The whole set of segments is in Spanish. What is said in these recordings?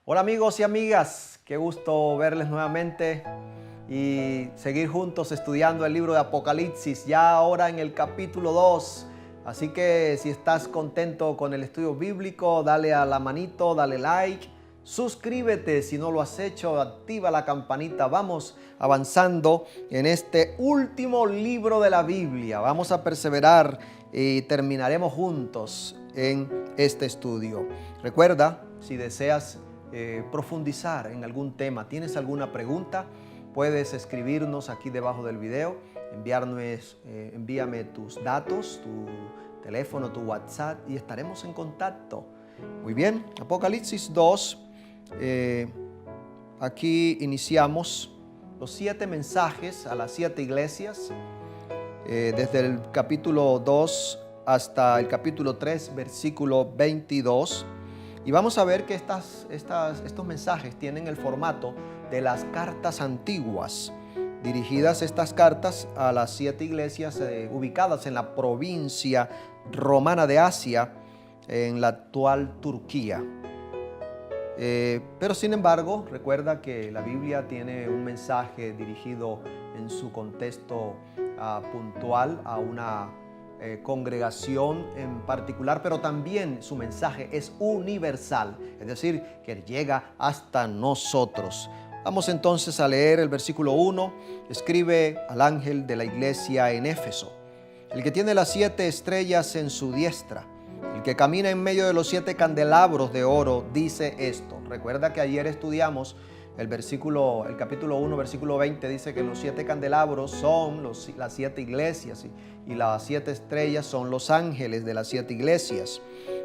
Hola amigos y amigas, qué gusto verles nuevamente y seguir juntos estudiando el libro de Apocalipsis, ya ahora en el capítulo 2. Así que si estás contento con el estudio bíblico, dale a la manito, dale like, suscríbete si no lo has hecho, activa la campanita. Vamos avanzando en este último libro de la Biblia. Vamos a perseverar y terminaremos juntos en este estudio. Recuerda, si deseas profundizar en algún tema, tienes alguna pregunta, puedes escribirnos aquí debajo del video, envíame tus datos, tu teléfono, tu WhatsApp y estaremos en contacto. Muy bien, Apocalipsis 2, aquí iniciamos los 7 mensajes a las 7 iglesias, desde el capítulo 2 hasta el capítulo 3, versículo 22. Y vamos a ver que estos mensajes tienen el formato de las cartas antiguas, dirigidas estas cartas a las 7 iglesias ubicadas en la provincia romana de Asia, en la actual Turquía. Pero sin embargo, recuerda que la Biblia tiene un mensaje dirigido en su contexto puntual a una congregación en particular, pero también su mensaje es universal, es decir, que llega hasta nosotros. Vamos entonces a leer el versículo 1. Escribe al ángel de la iglesia en Éfeso, el que tiene las 7 estrellas en su diestra, el que camina en medio de los 7 candelabros de oro, dice esto. Recuerda que ayer estudiamos el capítulo 1, versículo 20, dice que los 7 candelabros son las 7 iglesias y las 7 estrellas son los ángeles de las 7 iglesias.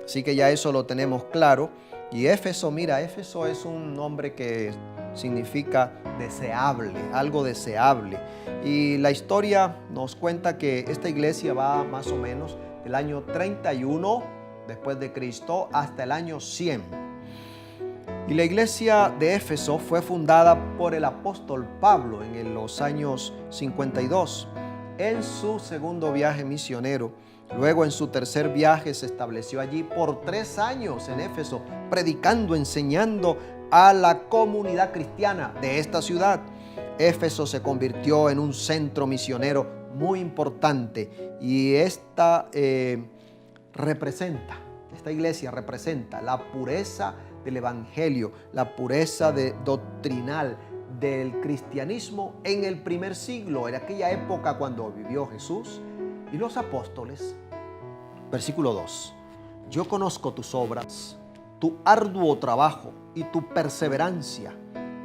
Así que ya eso lo tenemos claro. Y Éfeso, mira, Éfeso es un nombre que significa deseable, algo deseable. Y la historia nos cuenta que esta iglesia va más o menos del año 31 después de Cristo hasta el año 100. Y la iglesia de Éfeso fue fundada por el apóstol Pablo en los años 52. En su segundo viaje misionero, luego en su tercer viaje se estableció allí por 3 años en Éfeso, predicando, enseñando a la comunidad cristiana de esta ciudad. Éfeso se convirtió en un centro misionero muy importante y esta iglesia representa la pureza del evangelio, la pureza doctrinal del cristianismo en el primer siglo, en aquella época cuando vivió Jesús y los apóstoles. Versículo 2. Yo conozco tus obras, tu arduo trabajo y tu perseverancia,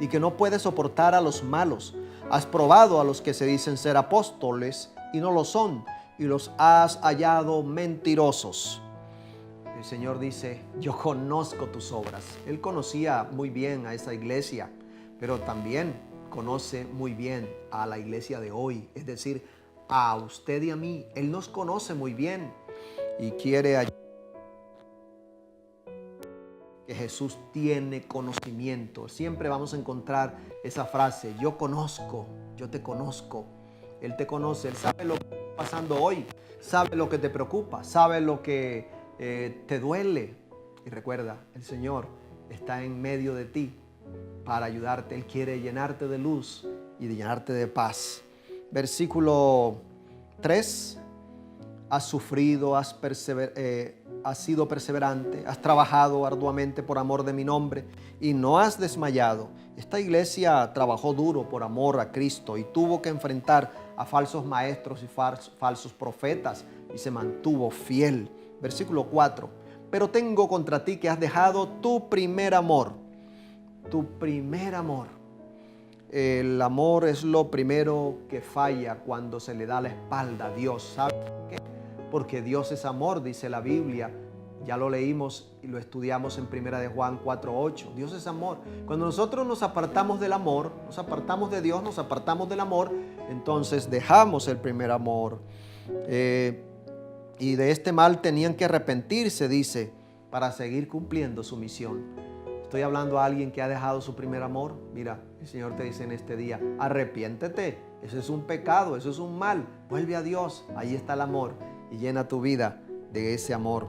y que no puedes soportar a los malos. Has probado a los que se dicen ser apóstoles y no lo son, y los has hallado mentirosos. El Señor dice, yo conozco tus obras. Él conocía muy bien a esa iglesia, pero también conoce muy bien a la iglesia de hoy, es decir, a usted y a mí. Él nos conoce muy bien y quiere ayudar. Que Jesús tiene conocimiento. Siempre vamos a encontrar esa frase, yo conozco, yo te conozco. Él te conoce, Él sabe lo que está pasando hoy, sabe lo que te preocupa, sabe lo que te duele. Y recuerda, el Señor está en medio de ti para ayudarte. Él quiere llenarte de luz y de llenarte de paz. Versículo 3. Has sufrido, has sido perseverante, has trabajado arduamente por amor de mi nombre y no has desmayado. Esta iglesia trabajó duro por amor a Cristo y tuvo que enfrentar a falsos maestros y falsos profetas y se mantuvo fiel. Versículo 4. Pero tengo contra ti que has dejado tu primer amor. Tu primer amor. El amor es lo primero que falla cuando se le da la espalda a Dios. ¿Sabe por qué? Porque Dios es amor, dice la Biblia. Ya lo leímos y lo estudiamos en 1 de Juan 4:8. Dios es amor. Cuando nosotros nos apartamos del amor, nos apartamos de Dios, nos apartamos del amor, entonces dejamos el primer amor. Y de este mal tenían que arrepentirse, dice, para seguir cumpliendo su misión. Estoy hablando a alguien que ha dejado su primer amor. Mira, el Señor te dice en este día, arrepiéntete. Eso es un pecado, eso es un mal. Vuelve a Dios, ahí está el amor y llena tu vida de ese amor.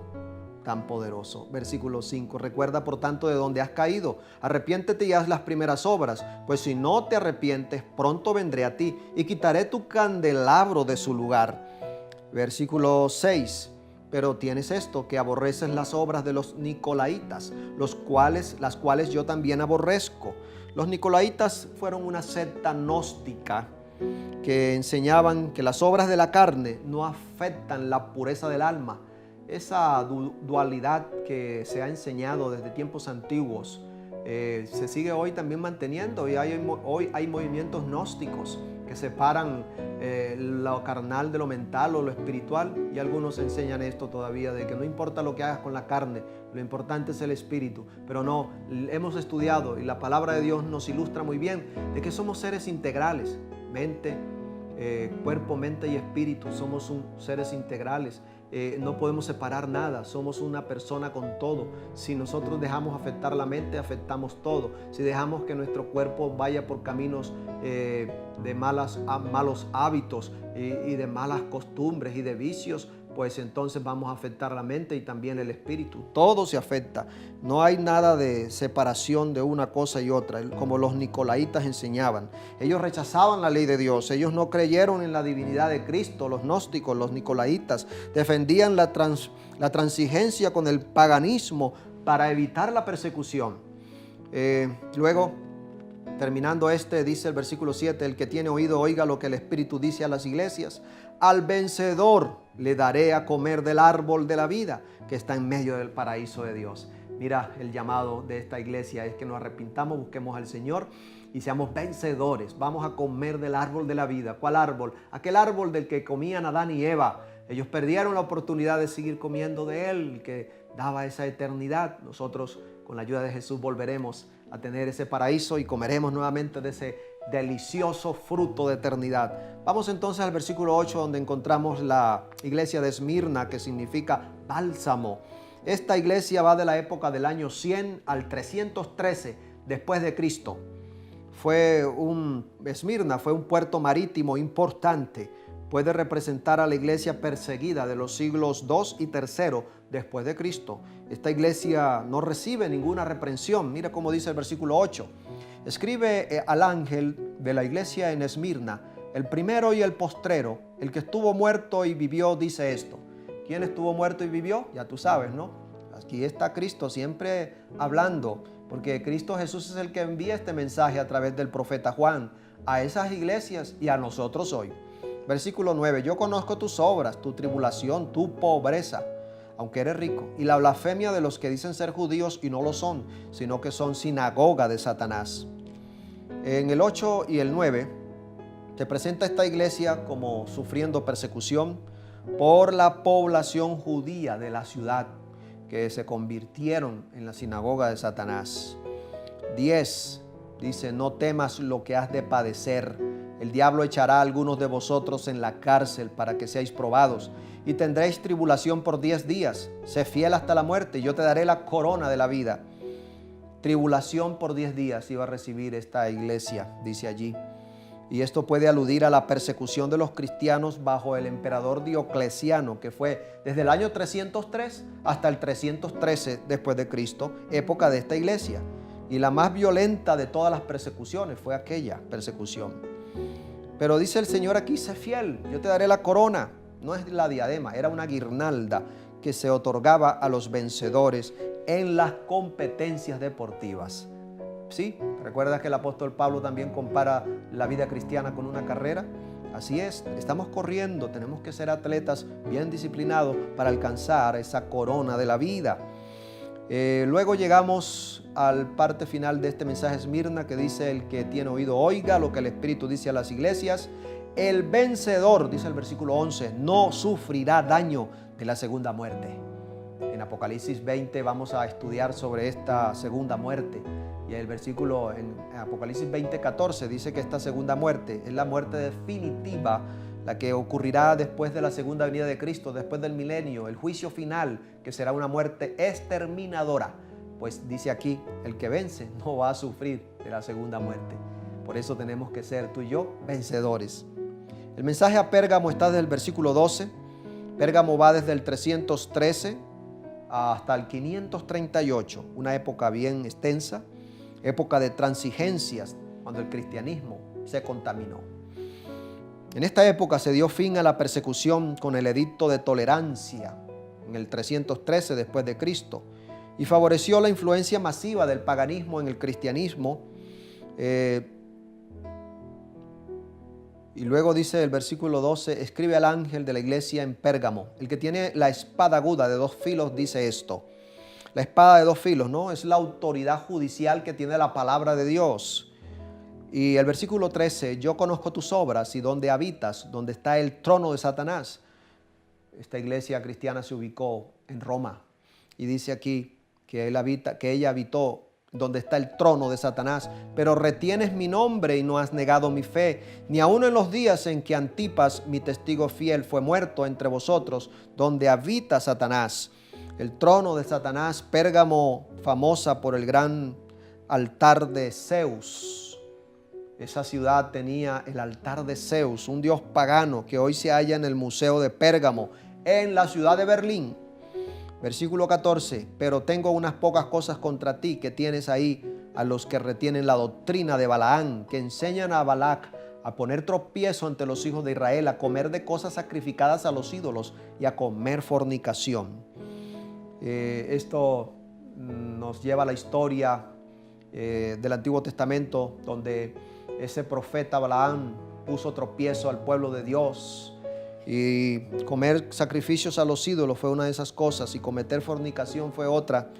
tan poderoso. Versículo 5. Recuerda por tanto de dónde has caído. Arrepiéntete y haz las primeras obras, pues si no te arrepientes, pronto vendré a ti y quitaré tu candelabro de su lugar. Versículo 6. Pero tienes esto, que aborreces las obras de los Nicolaitas, las cuales yo también aborrezco. Los Nicolaitas fueron una secta gnóstica que enseñaban que las obras de la carne no afectan la pureza del alma. Esa dualidad que se ha enseñado desde tiempos antiguos se sigue hoy también manteniendo, y hoy hay movimientos gnósticos que separan lo carnal de lo mental o lo espiritual, y algunos enseñan esto todavía, de que no importa lo que hagas con la carne, lo importante es el espíritu. Pero no, hemos estudiado y la palabra de Dios nos ilustra muy bien de que somos seres integrales, mente, cuerpo, mente y espíritu. Somos seres integrales. No podemos separar nada, somos una persona con todo. Si nosotros dejamos afectar la mente, afectamos todo. Si dejamos que nuestro cuerpo vaya por caminos de malos hábitos y de malas costumbres y de vicios, pues entonces vamos a afectar la mente y también el espíritu. Todo se afecta. No hay nada de separación de una cosa y otra, como los nicolaitas enseñaban. Ellos rechazaban la ley de Dios. Ellos no creyeron en la divinidad de Cristo. Los gnósticos, los nicolaitas, defendían la transigencia con el paganismo para evitar la persecución. Luego, terminando dice el versículo 7, el que tiene oído oiga lo que el Espíritu dice a las iglesias. Al vencedor le daré a comer del árbol de la vida que está en medio del paraíso de Dios. Mira, el llamado de esta iglesia es que nos arrepintamos, busquemos al Señor y seamos vencedores. Vamos a comer del árbol de la vida. ¿Cuál árbol? Aquel árbol del que comían Adán y Eva. Ellos perdieron la oportunidad de seguir comiendo de él, que daba esa eternidad. Nosotros, con la ayuda de Jesús, volveremos a tener ese paraíso y comeremos nuevamente de ese delicioso fruto de eternidad. Vamos entonces al versículo 8, donde encontramos la iglesia de Esmirna, que significa bálsamo. Esta iglesia va de la época del año 100 al 313 después de Cristo. Esmirna fue un puerto marítimo importante. Puede representar a la iglesia perseguida de los siglos 2 y 3 después de Cristo. Esta iglesia no recibe ninguna reprensión. Mira cómo dice el versículo 8. Escribe al ángel de la iglesia en Esmirna, el primero y el postrero, el que estuvo muerto y vivió, dice esto. ¿Quién estuvo muerto y vivió? Ya tú sabes, ¿no? Aquí está Cristo siempre hablando, porque Cristo Jesús es el que envía este mensaje a través del profeta Juan a esas iglesias y a nosotros hoy. Versículo 9, yo conozco tus obras, tu tribulación, tu pobreza, aunque eres rico, y la blasfemia de los que dicen ser judíos y no lo son, sino que son sinagoga de Satanás. En el 8 y el 9 te presenta esta iglesia como sufriendo persecución por la población judía de la ciudad, que se convirtieron en la sinagoga de Satanás. 10 dice, no temas lo que has de padecer. El diablo echará a algunos de vosotros en la cárcel para que seáis probados y tendréis tribulación por 10 días. Sé fiel hasta la muerte y yo te daré la corona de la vida. Tribulación por 10 días iba a recibir esta iglesia, dice allí. Y esto puede aludir a la persecución de los cristianos bajo el emperador Diocleciano, que fue desde el año 303 hasta el 313 después de Cristo, época de esta iglesia. Y la más violenta de todas las persecuciones fue aquella persecución. Pero dice el Señor aquí, sé fiel, yo te daré la corona. No es la diadema, era una guirnalda que se otorgaba a los vencedores en las competencias deportivas. ¿Sí? ¿Recuerdas que el apóstol Pablo también compara la vida cristiana con una carrera? Así es, estamos corriendo, tenemos que ser atletas bien disciplinados para alcanzar esa corona de la vida. Luego llegamos al parte final de este mensaje Esmirna, que dice, el que tiene oído oiga lo que el Espíritu dice a las iglesias. El vencedor, dice el versículo 11, no sufrirá daño de la segunda muerte. En Apocalipsis 20 vamos a estudiar sobre esta segunda muerte. Y el versículo en Apocalipsis 20:14 dice que esta segunda muerte es la muerte definitiva, la que ocurrirá después de la segunda venida de Cristo, después del milenio, el juicio final, que será una muerte exterminadora. Pues dice aquí, el que vence no va a sufrir de la segunda muerte. Por eso tenemos que ser tú y yo vencedores. El mensaje a Pérgamo está desde el versículo 12. Pérgamo va desde el 313 hasta el 538, una época bien extensa, época de transigencias, cuando el cristianismo se contaminó. En esta época se dio fin a la persecución con el edicto de tolerancia en el 313 después de Cristo y favoreció la influencia masiva del paganismo en el cristianismo. Y luego dice el versículo 12, escribe al ángel de la iglesia en Pérgamo. El que tiene la espada aguda de 2 filos dice esto. La espada de 2 filos, ¿no? Es la autoridad judicial que tiene la palabra de Dios. Y el versículo 13, yo conozco tus obras y donde habitas, donde está el trono de Satanás. Esta iglesia cristiana se ubicó en Roma. Y dice aquí que ella habitó donde está el trono de Satanás, pero retienes mi nombre y no has negado mi fe, ni aun en los días en que Antipas, mi testigo fiel, fue muerto entre vosotros, donde habita Satanás. El trono de Satanás, Pérgamo, famosa por el gran altar de Zeus. Esa ciudad tenía el altar de Zeus, un dios pagano que hoy se halla en el Museo de Pérgamo, en la ciudad de Berlín. Versículo 14, pero tengo unas pocas cosas contra ti que tienes ahí a los que retienen la doctrina de Balaán, que enseñan a Balac a poner tropiezo ante los hijos de Israel, a comer de cosas sacrificadas a los ídolos y a comer fornicación. Esto nos lleva a la historia del Antiguo Testamento, donde ese profeta Balaam puso tropiezo al pueblo de Dios. Y comer sacrificios a los ídolos fue una de esas cosas y cometer fornicación fue otra.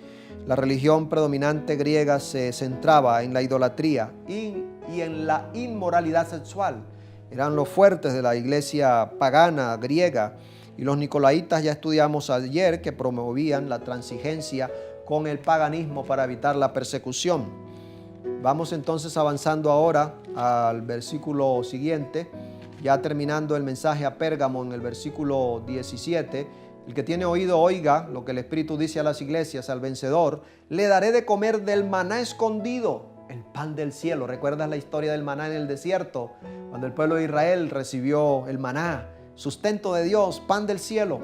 La religión predominante griega se centraba en la idolatría y en la inmoralidad sexual. Eran los fuertes de la iglesia pagana griega. Y los nicolaitas, ya estudiamos ayer, que promovían la transigencia con el paganismo para evitar la persecución. Vamos entonces avanzando ahora al versículo siguiente. Ya terminando el mensaje a Pérgamo en el versículo 17, el que tiene oído oiga lo que el Espíritu dice a las iglesias, al vencedor, le daré de comer del maná escondido, el pan del cielo. ¿Recuerdas la historia del maná en el desierto? Cuando el pueblo de Israel recibió el maná, sustento de Dios, pan del cielo.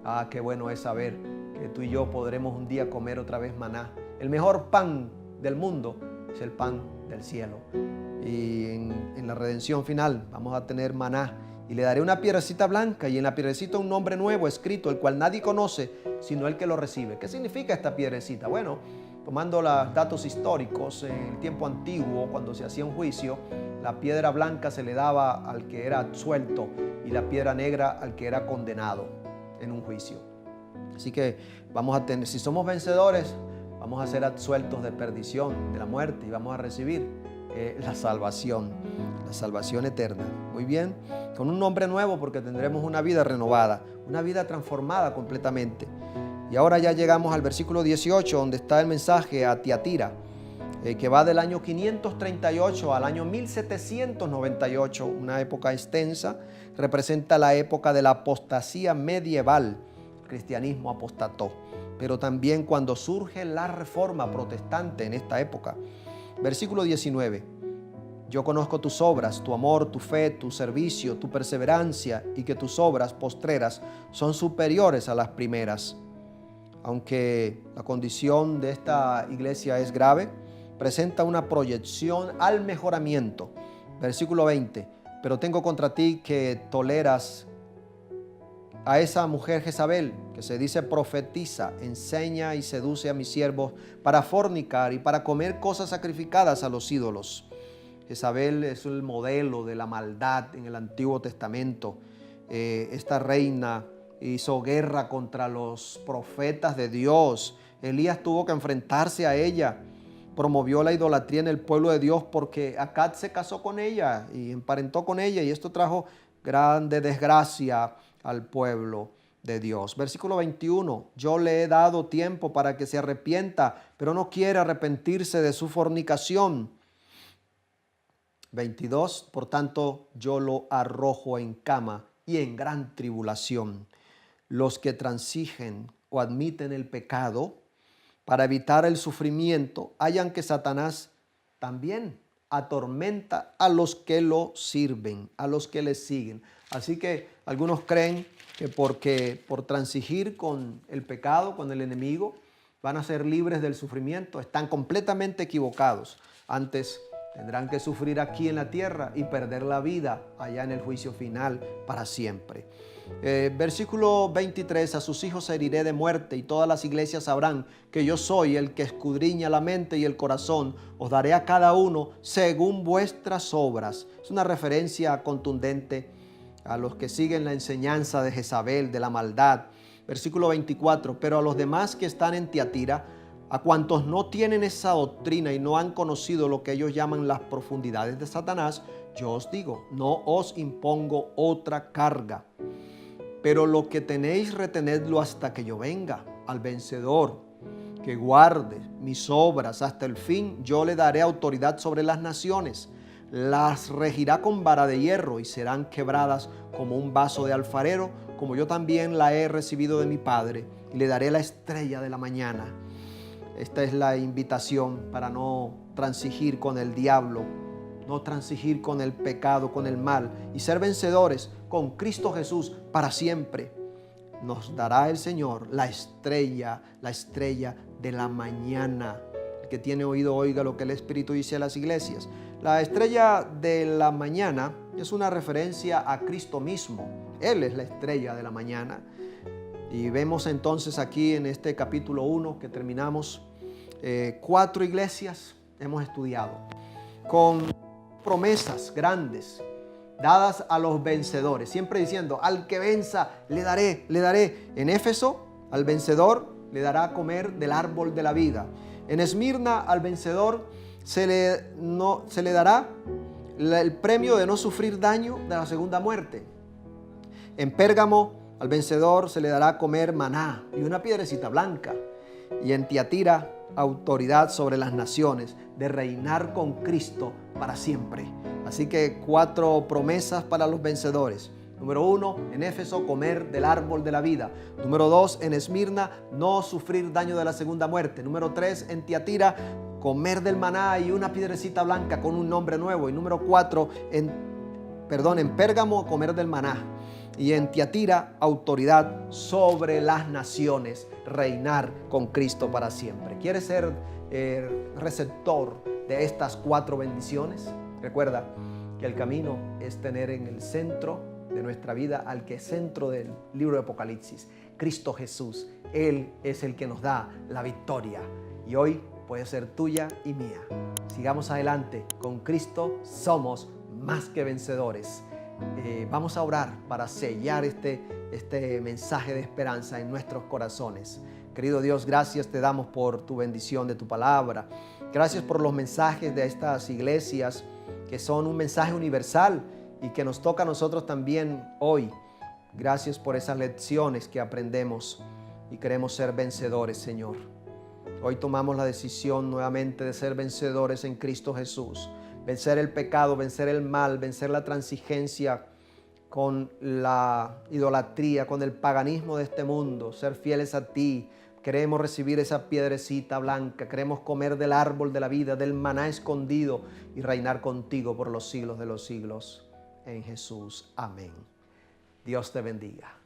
Ah, qué bueno es saber que tú y yo podremos un día comer otra vez maná. El mejor pan del mundo es el pan del cielo. Y en la redención final vamos a tener maná. Y le daré una piedrecita blanca y en la piedrecita un nombre nuevo escrito, el cual nadie conoce sino el que lo recibe. ¿Qué significa esta piedrecita? Bueno, tomando los datos históricos, en el tiempo antiguo, cuando se hacía un juicio, la piedra blanca se le daba al que era absuelto y la piedra negra al que era condenado en un juicio. Así que vamos a tener, si somos vencedores, vamos a ser absueltos de perdición, de la muerte, y vamos a recibir la salvación eterna. Muy bien, con un nombre nuevo porque tendremos una vida renovada, una vida transformada completamente. Y ahora ya llegamos al versículo 18, donde está el mensaje a Tiatira, que va del año 538 al año 1798, una época extensa, representa la época de la apostasía medieval. El cristianismo apostató, pero también cuando surge la reforma protestante en esta época. Versículo 19, yo conozco tus obras, tu amor, tu fe, tu servicio, tu perseverancia y que tus obras postreras son superiores a las primeras. Aunque la condición de esta iglesia es grave, presenta una proyección al mejoramiento. Versículo 20, pero tengo contra ti que toleras a esa mujer Jezabel, que se dice profetiza, enseña y seduce a mis siervos para fornicar y para comer cosas sacrificadas a los ídolos. Jezabel es el modelo de la maldad en el Antiguo Testamento. Esta reina hizo guerra contra los profetas de Dios. Elías tuvo que enfrentarse a ella. Promovió la idolatría en el pueblo de Dios porque Acab se casó con ella y emparentó con ella, y esto trajo grande desgracia al pueblo de Dios. Versículo 21, yo le he dado tiempo para que se arrepienta, pero no quiere arrepentirse de su fornicación. 22, por tanto yo lo arrojo en cama y en gran tribulación. Los que transigen o admiten el pecado para evitar el sufrimiento, hallan que Satanás también atormenta a los que lo sirven, a los que le siguen, Así que algunos creen que porque por transigir con el pecado, con el enemigo, van a ser libres del sufrimiento. Están completamente equivocados. Antes tendrán que sufrir aquí en la tierra y perder la vida allá en el juicio final para siempre. Versículo 23, a sus hijos heriré de muerte y todas las iglesias sabrán que yo soy el que escudriña la mente y el corazón. Os daré a cada uno según vuestras obras. Es una referencia contundente a los que siguen la enseñanza de Jezabel, de la maldad. Versículo 24, pero a los demás que están en Tiatira, a cuantos no tienen esa doctrina y no han conocido lo que ellos llaman las profundidades de Satanás, yo os digo, no os impongo otra carga. Pero lo que tenéis, retenedlo hasta que yo venga. Al vencedor que guarde mis obras hasta el fin, yo le daré autoridad sobre las naciones. Las regirá con vara de hierro y serán quebradas como un vaso de alfarero, como yo también la he recibido de mi Padre, y le daré la estrella de la mañana. Esta es la invitación para no transigir con el diablo, no transigir con el pecado, con el mal, y ser vencedores con Cristo Jesús para siempre. Nos dará el Señor la estrella de la mañana. El que tiene oído, oiga lo que el Espíritu dice a las iglesias. La estrella de la mañana es una referencia a Cristo mismo. Él es la estrella de la mañana. Y vemos entonces aquí en este capítulo 1 que terminamos, 4 iglesias hemos estudiado con promesas grandes dadas a los vencedores, siempre diciendo, al que venza le daré. En Éfeso, al vencedor le dará a comer del árbol de la vida. En Esmirna, al vencedor se le dará el premio de no sufrir daño de la segunda muerte. En Pérgamo, al vencedor se le dará a comer maná y una piedrecita blanca. Y en Tiatira, autoridad sobre las naciones, de reinar con Cristo para siempre. Así que 4 promesas para los vencedores. Número 1, en Éfeso, comer del árbol de la vida. Número 2, en Esmirna, no sufrir daño de la segunda muerte. Número 3, en Tiatira, comer del maná y una piedrecita blanca con un nombre nuevo. Y número 4, en Pérgamo, comer del maná. Y en Tiatira, autoridad sobre las naciones, reinar con Cristo para siempre. ¿Quieres ser receptor de estas 4 bendiciones? Recuerda que el camino es tener en el centro de nuestra vida al que es centro del libro de Apocalipsis, Cristo Jesús. Él es el que nos da la victoria y hoy puede ser tuya y mía. Sigamos adelante. Con Cristo somos más que vencedores. Vamos a orar para sellar este mensaje de esperanza en nuestros corazones. Querido Dios, gracias te damos por tu bendición de tu palabra. Gracias por los mensajes de estas iglesias que son un mensaje universal y que nos toca a nosotros también hoy. Gracias por esas lecciones que aprendemos y queremos ser vencedores, Señor. Hoy tomamos la decisión nuevamente de ser vencedores en Cristo Jesús. Vencer el pecado, vencer el mal, vencer la transigencia con la idolatría, con el paganismo de este mundo, ser fieles a ti. Queremos recibir esa piedrecita blanca, queremos comer del árbol de la vida, del maná escondido y reinar contigo por los siglos de los siglos. En Jesús. Amén. Dios te bendiga.